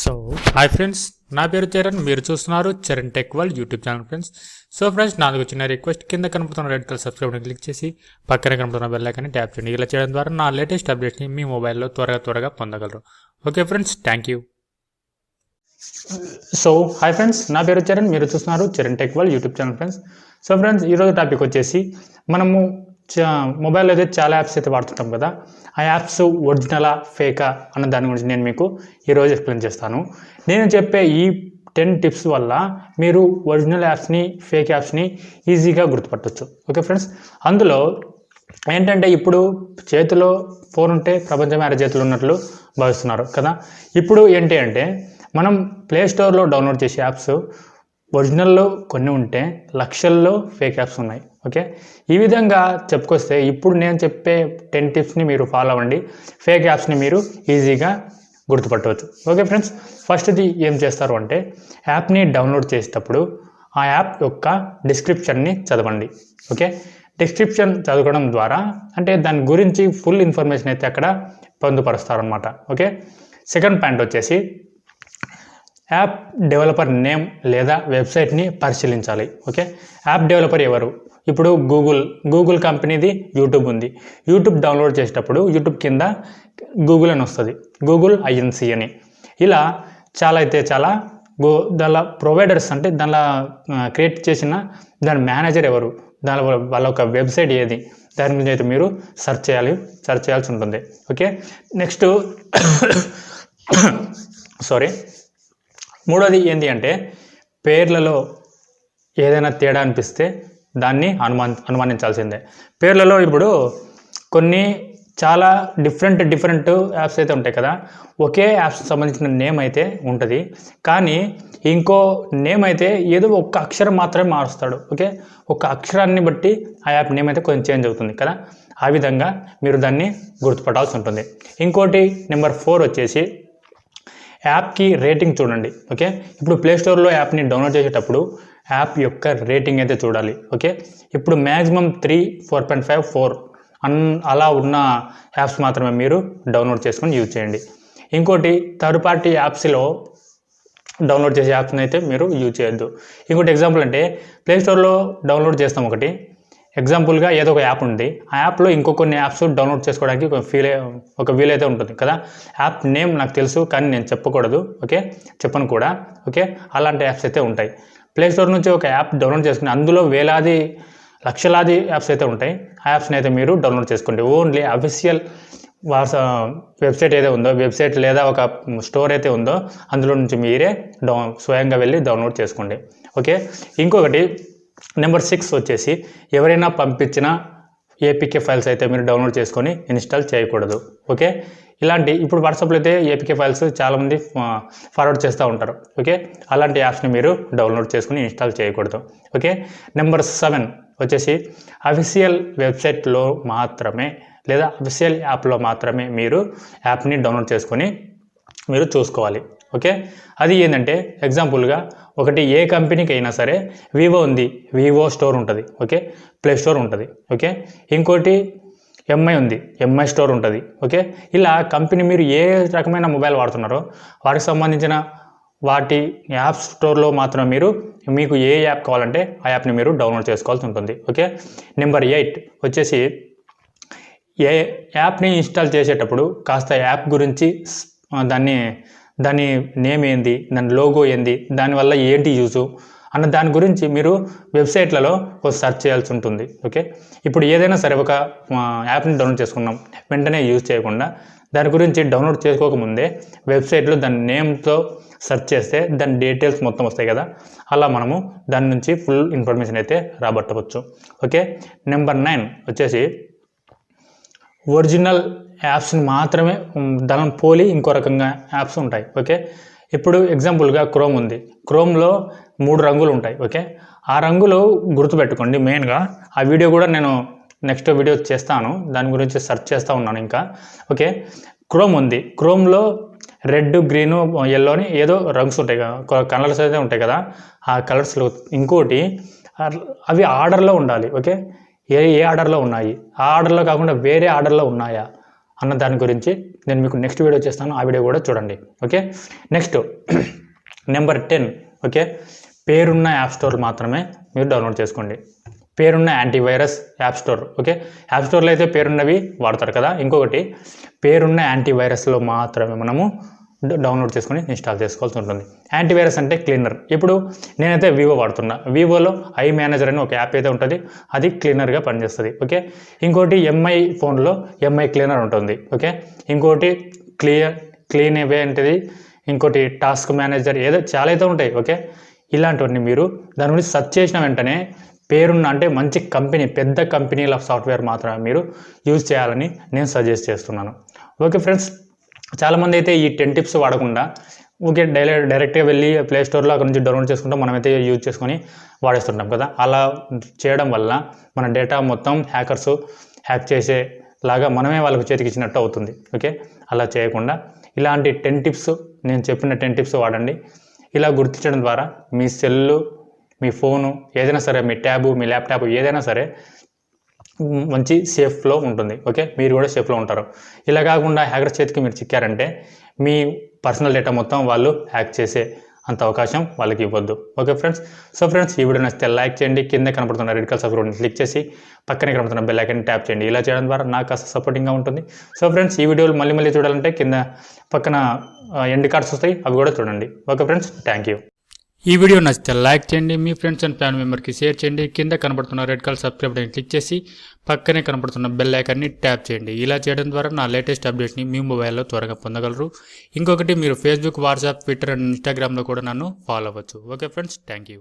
So hi friends, నా పేరు చరణ్. మీరు చూస్తున్నారు Charan tech world YouTube channel friends. So friends, నాది చిన్న రిక్వెస్ట్, కింద కనపడుతున్న రెడ్ కలర్ సబ్స్క్రైబ్ క్లిక్ చేసి పక్కన కనపడుతున్న బెల్ ఐకాన్ని ట్యాప్ చేయండి. ఇలా చేయడం ద్వారా నా లేటెస్ట్ అప్డేట్స్ని మీ మొబైల్లో త్వరగా పొందగలరు. Okay friends, thank you. So hi friends, నా పేరు చరణ్. మీరు చూస్తున్నారు Charan tech world YouTube channel friends. So friends, ఈరోజు టాపిక్ వచ్చేసి మనము మొబైల్లో అయితే చాలా యాప్స్ అయితే వాడుతుంటాం కదా. ఆ యాప్స్ ఒరిజినలా ఫేకా అన్న దాని గురించి నేను మీకు ఈరోజు ఎక్స్ప్లెయిన్ చేస్తాను. నేను చెప్పే ఈ 10 టిప్స్ వల్ల మీరు ఒరిజినల్ యాప్స్ని, ఫేక్ యాప్స్ని ఈజీగా గుర్తుపట్టవచ్చు. ఓకే ఫ్రెండ్స్, అందులో ఏంటంటే ఇప్పుడు చేతిలో ఫోన్ ఉంటే ప్రపంచమే అరచేతులు ఉన్నట్లు భావిస్తున్నారు కదా. ఇప్పుడు ఏంటి అంటే మనం ప్లే స్టోర్లో డౌన్లోడ్ చేసే యాప్స్ ఒరిజినల్లో కొన్ని ఉంటే లక్షల్లో ఫేక్ యాప్స్ ఉన్నాయి. ఓకే, ఈ విధంగా చెప్పుకొస్తే ఇప్పుడు నేను చెప్పే 10 టిప్స్ని మీరు ఫాలో అవ్వండి. ఫేక్ యాప్స్ని మీరు ఈజీగా గుర్తుపట్టవచ్చు. ఓకే ఫ్రెండ్స్, ఫస్ట్ది ఏం చేస్తారు అంటే యాప్ని డౌన్లోడ్ చేసేటప్పుడు ఆ యాప్ యొక్క డిస్క్రిప్షన్ని చదవండి. ఓకే, డిస్క్రిప్షన్ చదవడం ద్వారా అంటే దాని గురించి ఫుల్ ఇన్ఫర్మేషన్ అయితే అక్కడ పొందుపరుస్తారనమాట. ఓకే, సెకండ్ పాయింట్ వచ్చేసి యాప్ డెవలపర్ నేమ్ లేదా వెబ్సైట్ని పరిశీలించాలి. ఓకే, యాప్ డెవలపర్ ఎవరు? ఇప్పుడు గూగుల్ కంపెనీది యూట్యూబ్ ఉంది. యూట్యూబ్ డౌన్లోడ్ చేసేటప్పుడు యూట్యూబ్ కింద గూగుల్ అని వస్తుంది, గూగుల్ ఐఎన్సి అని. ఇలా చాలా దానిలో ప్రొవైడర్స్ అంటే దానిలో క్రియేట్ చేసిన దాని మేనేజర్ ఎవరు, దాని వాళ్ళ ఒక వెబ్సైట్ ఏది, దాని గురించి అయితే మీరు సెర్చ్ చేయాల్సి ఉంటుంది. ఓకే, నెక్స్ట్ మూడోది ఏంటి అంటే పేర్లలో ఏదైనా తేడా అనిపిస్తే దాన్ని అనుమానించాల్సిందే. పేర్లలో ఇప్పుడు కొన్ని చాలా డిఫరెంట్ యాప్స్ అయితే ఉంటాయి కదా. ఒకే యాప్స్ సంబంధించిన నేమ్ అయితే ఉంటుంది, కానీ ఇంకో నేమ్ అయితే ఏదో ఒక్క అక్షరం మాత్రమే మారుస్తాడు. ఓకే, ఒక అక్షరాన్ని బట్టి ఆ యాప్ నేమ్ అయితే కొంచెం చేంజ్ అవుతుంది కదా. ఆ విధంగా మీరు దాన్ని గుర్తుపట్టాల్సి ఉంటుంది. ఇంకోటి నెంబర్ 4 వచ్చేసి యాప్కి రేటింగ్ చూడండి. ఓకే, ఇప్పుడు ప్లేస్టోర్లో యాప్ని డౌన్లోడ్ చేసేటప్పుడు యాప్ యొక్క రేటింగ్ అయితే చూడాలి. ఓకే, ఇప్పుడు మ్యాక్సిమం 3, 4.5, 4 అలా ఉన్న యాప్స్ మాత్రమే మీరు డౌన్లోడ్ చేసుకొని యూజ్ చేయండి. ఇంకోటి థర్డ్ పార్టీ యాప్స్లో డౌన్లోడ్ చేసే యాప్స్ని అయితే మీరు యూజ్ చేయొద్దు. ఇంకోటి ఎగ్జాంపుల్ అంటే ప్లేస్టోర్లో డౌన్లోడ్ చేస్తాం ఒకటి, ఎగ్జాంపుల్గా ఏదో ఒక యాప్ ఉంది, ఆ యాప్లో కొన్ని యాప్స్ డౌన్లోడ్ చేసుకోవడానికి ఒక వీలైతే ఉంటుంది కదా. యాప్ నేమ్ నాకు తెలుసు కానీ నేను చెప్పకూడదు. ఓకే, చెప్పను కూడా. ఓకే, అలాంటి యాప్స్ అయితే ఉంటాయి. ప్లేస్టోర్ నుంచి ఒక యాప్ డౌన్లోడ్ చేసుకుని అందులో లక్షలాది యాప్స్ అయితే ఉంటాయి. ఆ యాప్స్ని అయితే మీరు డౌన్లోడ్ చేసుకోండి. ఓన్లీ అఫీషియల్ వెబ్సైట్ ఏదో ఉందో, వెబ్సైట్ లేదా ఒక స్టోర్ అయితే ఉందో అందులో నుంచి మీరే స్వయంగా వెళ్ళి డౌన్లోడ్ చేసుకోండి. ఓకే, ఇంకొకటి నెంబర్ 6 వచ్చేసి ఎవరైనా పంపించిన ఏపీకే ఫైల్స్ అయితే మీరు డౌన్లోడ్ చేసుకొని ఇన్స్టాల్ చేయకూడదు. ఓకే, ఇప్పుడు వాట్సాప్లో అయితే ఏపీకే ఫైల్స్ చాలామంది ఫార్వర్డ్ చేస్తూ ఉంటారు. ఓకే, అలాంటి యాప్స్ని మీరు డౌన్లోడ్ చేసుకుని ఇన్స్టాల్ చేయకూడదు. ఓకే, నెంబర్ 7 వచ్చేసి అఫీషియల్ వెబ్సైట్లో మాత్రమే లేదా అఫీషియల్ యాప్లో మాత్రమే మీరు యాప్ని డౌన్లోడ్ చేసుకొని మీరు చూసుకోవాలి. ఓకే, అది ఏంటంటే ఎగ్జాంపుల్గా ఒకటి ఏ కంపెనీకి అయినా సరే వివో ఉంది, వివో స్టోర్ ఉంటుంది. ఓకే, ప్లే స్టోర్ ఉంటుంది. ఓకే, ఇంకోటి ఎంఐ ఉంది, ఎంఐ స్టోర్ ఉంటుంది. ఓకే, ఇలా కంపెనీ మీరు ఏ రకమైన మొబైల్ వాడుతున్నారో వాటికి సంబంధించిన వాటి యాప్ స్టోర్లో మాత్రం మీకు ఏ యాప్ కావాలంటే ఆ యాప్ని మీరు డౌన్లోడ్ చేసుకోవాల్సి ఉంటుంది. ఓకే, నెంబర్ 8 వచ్చేసి ఏ యాప్ని ఇన్స్టాల్ చేసేటప్పుడు కాస్త యాప్ గురించి దాని నేమ్ ఏంది, దాని లోగో ఏంది, దానివల్ల ఏంటి యూజు అన్న దాని గురించి మీరు వెబ్సైట్లలో సెర్చ్ చేయాల్సి ఉంటుంది. ఓకే, ఇప్పుడు ఏదైనా సరే ఒక యాప్ని డౌన్లోడ్ చేసుకున్నాం, వెంటనే యూజ్ చేయకుండా దాని గురించి డౌన్లోడ్ చేసుకోకముందే వెబ్సైట్లో దాని నేమ్తో సెర్చ్ చేస్తే దాని డీటెయిల్స్ మొత్తం వస్తాయి కదా. అలా మనము దాని నుంచి ఫుల్ ఇన్ఫర్మేషన్ అయితే రాబట్టవచ్చు. ఓకే, నెంబర్ 9 వచ్చేసి ఒరిజినల్ యాప్స్ని మాత్రమే దాని పోలి ఇంకో రకంగా యాప్స్ ఉంటాయి. ఓకే, ఇప్పుడు ఎగ్జాంపుల్గా క్రోమ్ ఉంది, క్రోమ్లో 3 రంగులు ఉంటాయి. ఓకే, ఆ రంగులు గుర్తుపెట్టుకోండి మెయిన్గా. ఆ వీడియో కూడా నేను నెక్స్ట్ వీడియో చేస్తాను, దాని గురించి సెర్చ్ చేస్తూ ఉన్నాను ఇంకా. ఓకే, క్రోమ్ ఉంది, క్రోమ్లో రెడ్, గ్రీను, ఎల్లో అని ఏదో రంగ్స్ ఉంటాయి కదా, కలర్స్ అయితే ఉంటాయి కదా. ఆ కలర్స్లో ఇంకోటి అవి ఆర్డర్లో ఉండాలి. ఓకే, ఏ ఆర్డర్లో ఉన్నాయి, ఆ ఆర్డర్లో కాకుండా వేరే ఆర్డర్లో ఉన్నాయా అన్న దాని గురించి నేను మీకు నెక్స్ట్ వీడియో చేస్తాను, ఆ వీడియో కూడా చూడండి. Okay, next number 10. ఓకే, పేరున్న యాప్ స్టోర్ మాత్రమే మీరు డౌన్లోడ్ చేసుకోండి. పేరున్న antivirus app store. Okay, app స్టోర్లో అయితే పేరున్నవి వాడతారు కదా. ఇంకొకటి పేరున్న యాంటీవైరస్లో మాత్రమే మనము డౌన్లోడ్ చేసుకొని ఇన్స్టాల్ చేసుకోవాల్సి ఉంటుంది. యాంటీవైరస్ అంటే క్లీనర్. ఇప్పుడు నేనైతే వివో వాడుతున్నా. వివోలో ఐ మేనేజర్ అని ఒక యాప్ అయితే ఉంటుంది, అది క్లీనర్గా పనిచేస్తుంది. ఓకే, ఇంకోటి ఎంఐ ఫోన్లో ఎంఐ క్లీనర్ ఉంటుంది. ఓకే, ఇంకోటి క్లీన్ అవే అంటే, ఇంకోటి టాస్క్ మేనేజర్, ఏదో చాలా అయితే ఉంటాయి. ఓకే, ఇలాంటివన్నీ మీరు దాని గురించి సెర్చ్ చేసిన వెంటనే పేరున్న అంటే మంచి కంపెనీ, పెద్ద కంపెనీల సాఫ్ట్వేర్ మాత్రమే మీరు యూజ్ చేయాలని నేను సజెస్ట్ చేస్తున్నాను. ఓకే ఫ్రెండ్స్, చాలామంది అయితే ఈ 10 టిప్స్ వాడకుండా ఓకే డైరెక్ట్గా వెళ్ళి ప్లే స్టోర్లో అక్కడ నుంచి డౌన్లోడ్ చేసుకుంటాం, మనమైతే యూజ్ చేసుకొని వాడేస్తుంటాం కదా. అలా చేయడం వల్ల మన డేటా మొత్తం హ్యాకర్స్ హ్యాక్ చేసేలాగా మనమే వాళ్ళకు చేతికి ఇచ్చినట్టు అవుతుంది. ఓకే, అలా చేయకుండా ఇలాంటి 10 టిప్స్, నేను చెప్పిన 10 టిప్స్ వాడండి. ఇలా గుర్తించడం ద్వారా మీ సెల్లు, మీ ఫోను, ఏదైనా సరే, మీ ట్యాబు, మీ ల్యాప్టాప్ ఏదైనా సరే మంచి సేఫ్లో ఉంటుంది. ఓకే, మీరు కూడా సేఫ్లో ఉంటారు. ఇలా కాకుండా హ్యాకర్ చేతికి మీరు చిక్కారంటే మీ పర్సనల్ డేటా మొత్తం వాళ్ళు హ్యాక్ చేసే అంత అవకాశం వాళ్ళకి ఇవ్వద్దు. ఓకే ఫ్రెండ్స్, సో ఫ్రెండ్స్ ఈ వీడియో నచ్చితే లైక్ చేయండి, కింద కనపడుతున్న రెడ్ కలర్ సబ్స్క్రైబ్ క్లిక్ చేసి పక్కనే కనపడుతున్న బెల్ ఐకాన్ ట్యాప్ చేయండి. ఇలా చేయడం ద్వారా నాకు కాస్త సపోర్టింగ్గా ఉంటుంది. సో ఫ్రెండ్స్ ఈ వీడియోలు మళ్ళీ చూడాలంటే కింద పక్కన ఎండ్ కార్డ్స్ వస్తాయి, అవి కూడా చూడండి. Okay friends, thank you. ఈ వీడియో నచ్చితే లైక్ చేయండి, మీ ఫ్రెండ్స్ అండ్ ఫ్యామిలీ మెంబర్కి షేర్ చేయండి, కింద కనపడుతున్న red colour subscribe button click చేసి పక్కనే కనపడుతున్న బెల్ ఐకాన్ని ట్యాప్ చేయండి. ఇలా చేయడం ద్వారా నా లేటెస్ట్ అప్డేట్ని మీ మొబైల్లో త్వరగా పొందగలరు. ఇంకొకటి, మీరు ఫేస్బుక్, వాట్సాప్, ట్విట్టర్ అండ్ ఇన్స్టాగ్రామ్లో కూడా నన్ను ఫాలో అవ్వచ్చు. Okay friends, thank you.